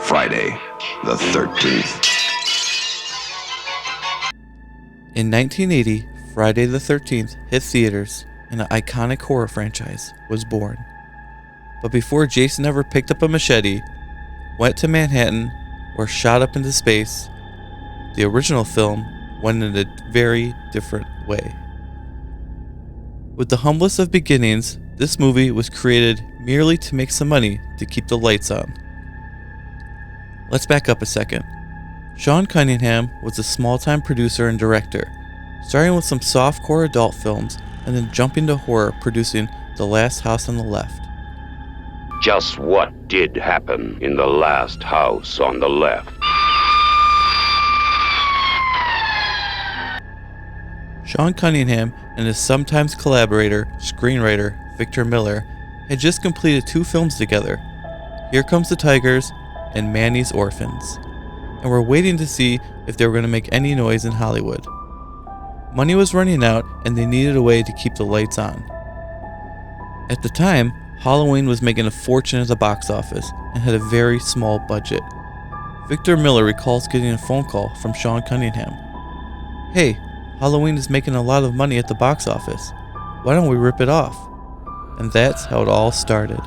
Friday the 13th. In 1980, Friday the 13th hit theaters and an iconic horror franchise was born. But before Jason ever picked up a machete, went to Manhattan, or shot up into space, the original film went in a very different way. With the humblest of beginnings, this movie was created merely to make some money to keep the lights on. Let's back up a second. Sean Cunningham was a small-time producer and director, starting with some softcore adult films and then jumping to horror, producing The Last House on the Left. Just what did happen in The Last House on the Left? Sean Cunningham and his sometimes collaborator, screenwriter Victor Miller, had just completed 2 films together, Here Comes the Tigers and Manny's Orphans, and were waiting to see if they were going to make any noise in Hollywood. Money was running out and they needed a way to keep the lights on. At the time, Halloween was making a fortune at the box office and had a very small budget. Victor Miller recalls getting a phone call from Sean Cunningham. "Hey, Halloween is making a lot of money at the box office. Why don't we rip it off?" And that's how it all started.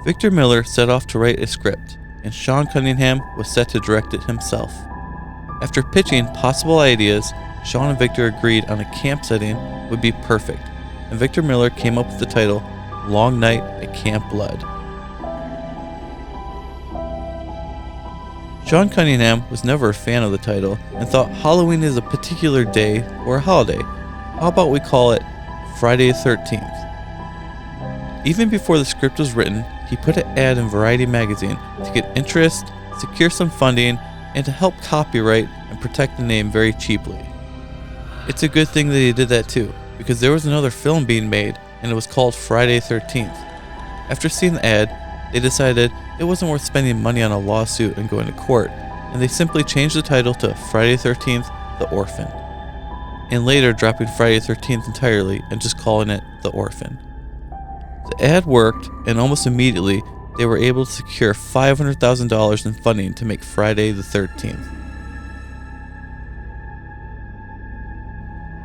Victor Miller set off to write a script, and Sean Cunningham was set to direct it himself. After pitching possible ideas, Sean and Victor agreed on a camp setting would be perfect, and Victor Miller came up with the title Long Night at Camp Blood. Sean Cunningham was never a fan of the title and thought Halloween is a particular day or a holiday. How about we call it Friday the 13th? Even before the script was written, he put an ad in Variety magazine to get interest, secure some funding, and to help copyright and protect the name very cheaply. It's a good thing that he did that too, because there was another film being made and it was called Friday 13th. After seeing the ad, they decided it wasn't worth spending money on a lawsuit and going to court, and they simply changed the title to Friday 13th The Orphan, and later dropping Friday 13th entirely and just calling it The Orphan. The ad worked, and almost immediately they were able to secure $500,000 in funding to make Friday the 13th.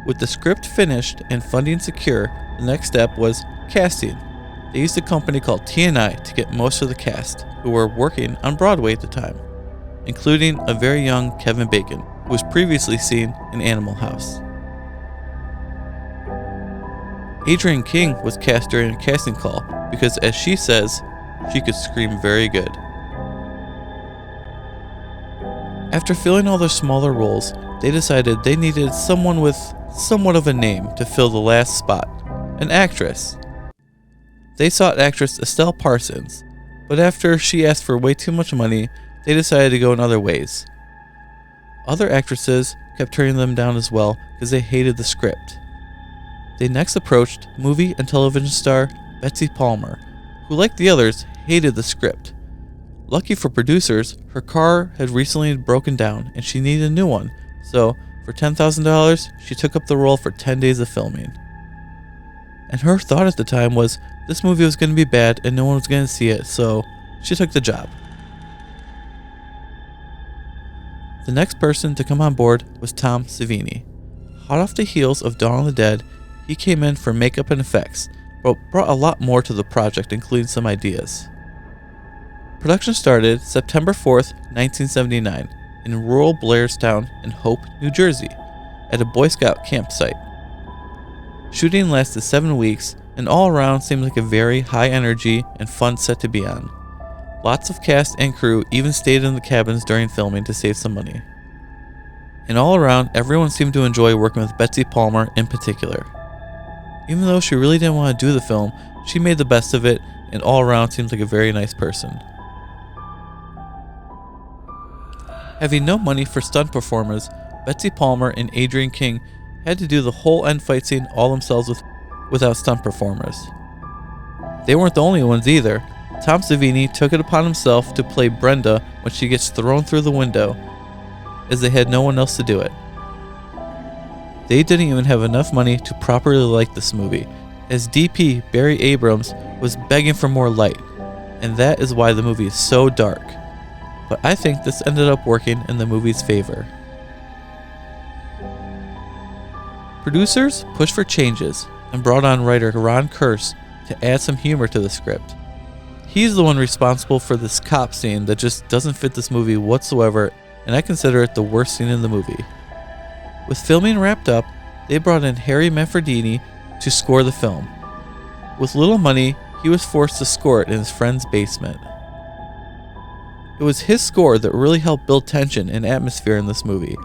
With the script finished and funding secure, the next step was casting. They used a company called T&I to get most of the cast, who were working on Broadway at the time, including a very young Kevin Bacon, who was previously seen in Animal House. Adrienne King was cast during a casting call because, as she says, she could scream very good. After filling all their smaller roles, they decided they needed someone with somewhat of a name to fill the last spot, an actress. They sought actress Estelle Parsons, but after she asked for way too much money, they decided to go in other ways. Other actresses kept turning them down as well because they hated the script. They next approached movie and television star Betsy Palmer, who, like the others, hated the script. Lucky for producers, her car had recently broken down and she needed a new one, so for $10,000, she took up the role for 10 days of filming. And her thought at the time was this movie was going to be bad and no one was going to see it, so she took the job. The next person to come on board was Tom Savini. Hot off the heels of Dawn of the Dead, he came in for makeup and effects, but brought a lot more to the project, including some ideas. Production started September 4th, 1979, in rural Blairstown in Hope, New Jersey, at a Boy Scout campsite. Shooting lasted 7 weeks, and all around seemed like a very high energy and fun set to be on. Lots of cast and crew even stayed in the cabins during filming to save some money. And all around, everyone seemed to enjoy working with Betsy Palmer in particular. Even though she really didn't want to do the film, she made the best of it, and all around seemed like a very nice person. Having no money for stunt performers, Betsy Palmer and Adrienne King had to do the whole end fight scene all themselves without stunt performers. They weren't the only ones either. Tom Savini took it upon himself to play Brenda when she gets thrown through the window, as they had no one else to do it. They didn't even have enough money to properly light this movie, as DP Barry Abrams was begging for more light, and that is why the movie is so dark. But I think this ended up working in the movie's favor. Producers pushed for changes and brought on writer Ron Kurz to add some humor to the script. He's the one responsible for this cop scene that just doesn't fit this movie whatsoever, and I consider it the worst scene in the movie. With filming wrapped up, they brought in Harry Manfredini to score the film. With little money, he was forced to score it in his friend's basement. It was his score that really helped build tension and atmosphere in this movie.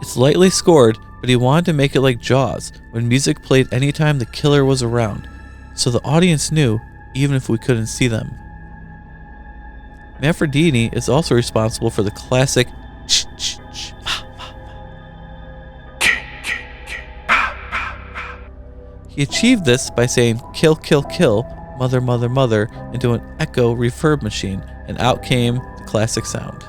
It's lightly scored, but he wanted to make it like Jaws, when music played anytime the killer was around, so the audience knew, even if we couldn't see them. Manfredini is also responsible for the classic ch ch ch ma ma ma. He achieved this by saying kill kill kill, mother mother mother into an echo reverb machine, and out came the classic sound.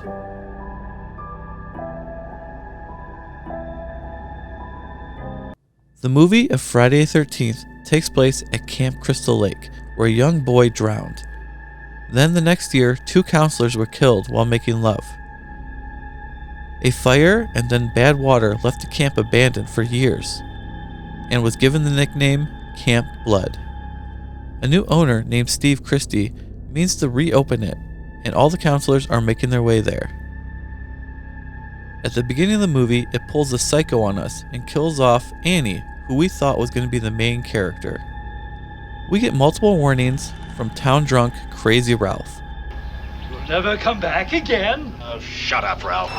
The movie of Friday the 13th takes place at Camp Crystal Lake, where a young boy drowned. Then the next year, 2 counselors were killed while making love. A fire and then bad water left the camp abandoned for years, and was given the nickname Camp Blood. A new owner named Steve Christie means to reopen it, and all the counselors are making their way there. At the beginning of the movie, it pulls a psycho on us and kills off Annie, who we thought was going to be the main character. We get multiple warnings from town drunk Crazy Ralph. You'll never come back again. Oh, shut up, Ralph.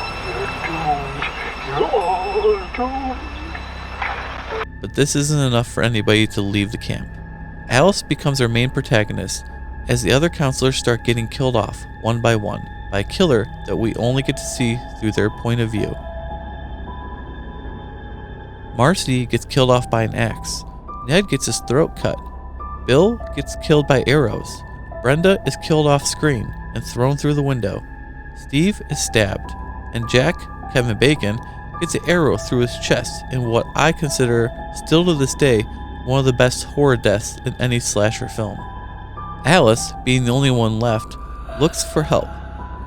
But this isn't enough for anybody to leave the camp. Alice becomes our main protagonist, as the other counselors start getting killed off, one by one, by a killer that we only get to see through their point of view. Marcy gets killed off by an axe. Ned gets his throat cut. Bill gets killed by arrows. Brenda is killed off screen and thrown through the window. Steve is stabbed. And Jack, Kevin Bacon, gets an arrow through his chest in what I consider, still to this day, one of the best horror deaths in any slasher film. Alice, being the only one left, looks for help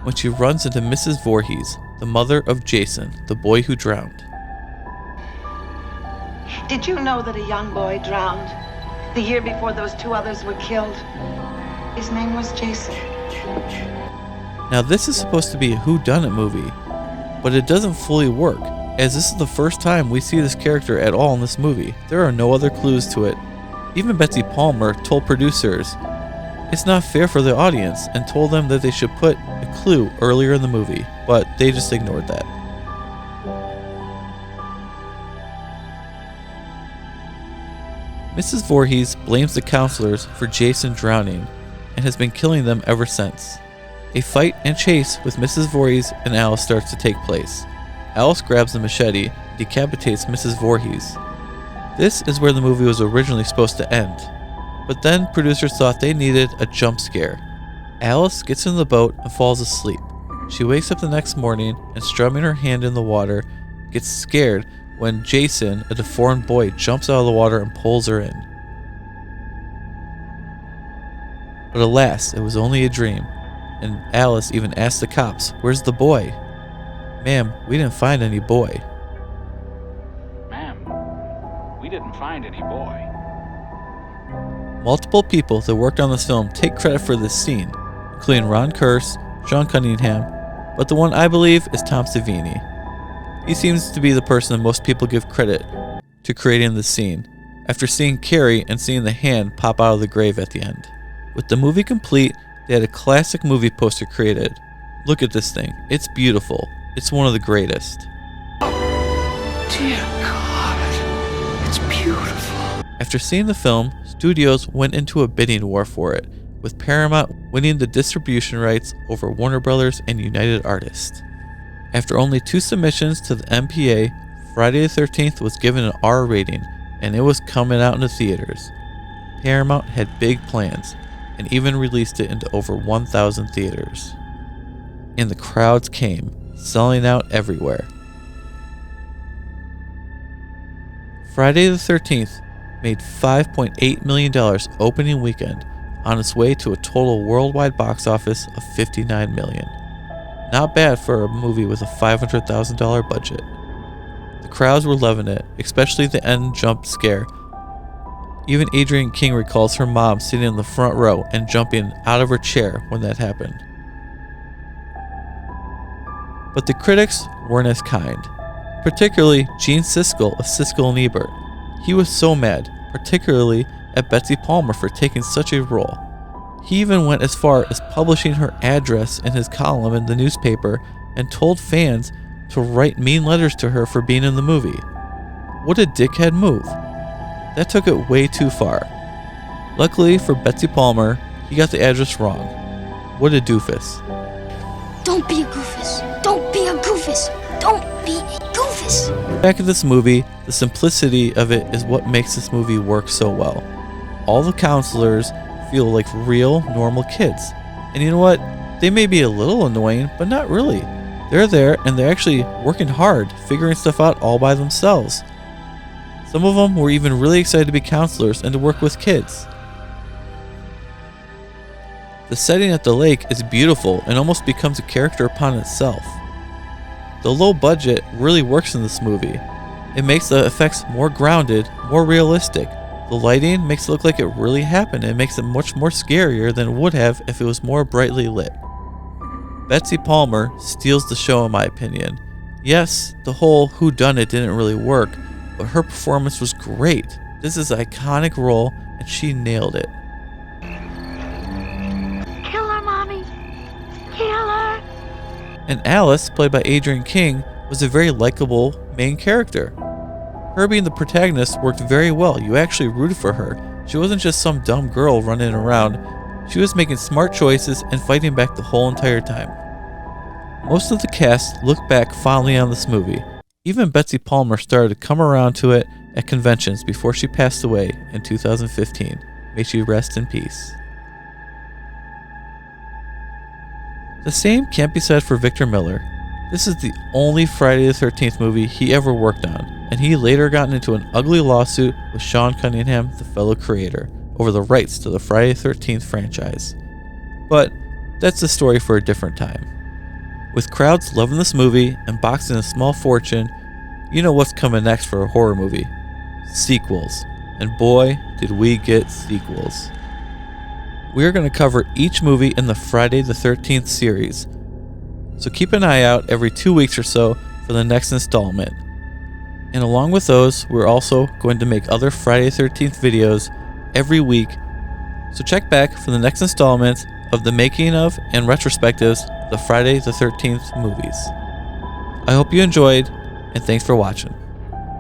when she runs into Mrs. Voorhees, the mother of Jason, the boy who drowned. Did you know that a young boy drowned the year before those 2 others were killed? His name was Jason. Now this is supposed to be a whodunit movie, but it doesn't fully work, as this is the first time we see this character at all in this movie. There are no other clues to it. Even Betsy Palmer told producers it's not fair for the audience and told them that they should put a clue earlier in the movie, but they just ignored that. Mrs. Voorhees blames the counselors for Jason drowning and has been killing them ever since. A fight and chase with Mrs. Voorhees and Alice starts to take place. Alice grabs the machete and decapitates Mrs. Voorhees. This is where the movie was originally supposed to end, but then producers thought they needed a jump scare. Alice gets in the boat and falls asleep. She wakes up the next morning and, strumming her hand in the water, gets scared when Jason, a deformed boy, jumps out of the water and pulls her in. But alas, it was only a dream, and Alice even asked the cops, "Where's the boy?" "Ma'am, we didn't find any boy." Ma'am, we didn't find any boy. Multiple people that worked on this film take credit for this scene, including Ron Kurz, Sean Cunningham, but the one I believe is Tom Savini. He seems to be the person that most people give credit to creating this scene, after seeing Carrie and seeing the hand pop out of the grave at the end. With the movie complete, they had a classic movie poster created. Look at this thing. It's beautiful. It's one of the greatest. Dear God, it's beautiful. After seeing the film, studios went into a bidding war for it, with Paramount winning the distribution rights over Warner Brothers and United Artists. After only 2 submissions to the MPA, Friday the 13th was given an R rating, and it was coming out into theaters. Paramount had big plans, and even released it into over 1,000 theaters. And the crowds came, selling out everywhere. Friday the 13th made $5.8 million opening weekend, on its way to a total worldwide box office of $59 million. Not bad for a movie with a $500,000 budget. The crowds were loving it, especially the end jump scare. Even Adrienne King recalls her mom sitting in the front row and jumping out of her chair when that happened. But the critics weren't as kind, particularly Gene Siskel of Siskel and Ebert. He was so mad, particularly at Betsy Palmer for taking such a role. He even went as far as publishing her address in his column in the newspaper and told fans to write mean letters to her for being in the movie. What a dickhead move. That took it way too far. Luckily for Betsy Palmer, he got the address wrong. What a doofus. Don't be a goofus. Don't be a goofus. Don't be a goofus. Back in this movie, the simplicity of it is what makes this movie work so well. All the counselors feel like real, normal kids. And you know what? They may be a little annoying, but not really. They're there and they're actually working hard, figuring stuff out all by themselves. Some of them were even really excited to be counselors and to work with kids. The setting at the lake is beautiful and almost becomes a character upon itself. The low budget really works in this movie. It makes the effects more grounded, more realistic. The lighting makes it look like it really happened and makes it much more scarier than it would have if it was more brightly lit. Betsy Palmer steals the show in my opinion. Yes, the whole whodunit didn't really work, but her performance was great. This is an iconic role and she nailed it. Kill her, Mommy. Kill her. And Alice, played by Adrienne King, was a very likable main character. Her being the protagonist worked very well. You actually rooted for her. She wasn't just some dumb girl running around. She was making smart choices and fighting back the whole entire time. Most of the cast looked back fondly on this movie. Even Betsy Palmer started to come around to it at conventions before she passed away in 2015. May she rest in peace. The same can't be said for Victor Miller. This is the only Friday the 13th movie he ever worked on, and he later got into an ugly lawsuit with Sean Cunningham, the fellow creator, over the rights to the Friday the 13th franchise. But that's a story for a different time. With crowds loving this movie and boxing a small fortune, you know what's coming next for a horror movie. Sequels. And boy, did we get sequels. We are going to cover each movie in the Friday the 13th series, so keep an eye out every 2 weeks or so for the next installment. And along with those, we're also going to make other Friday the 13th videos every week, so check back for the next installment of the making of and retrospectives of the Friday the 13th movies. I hope you enjoyed, and thanks for watching.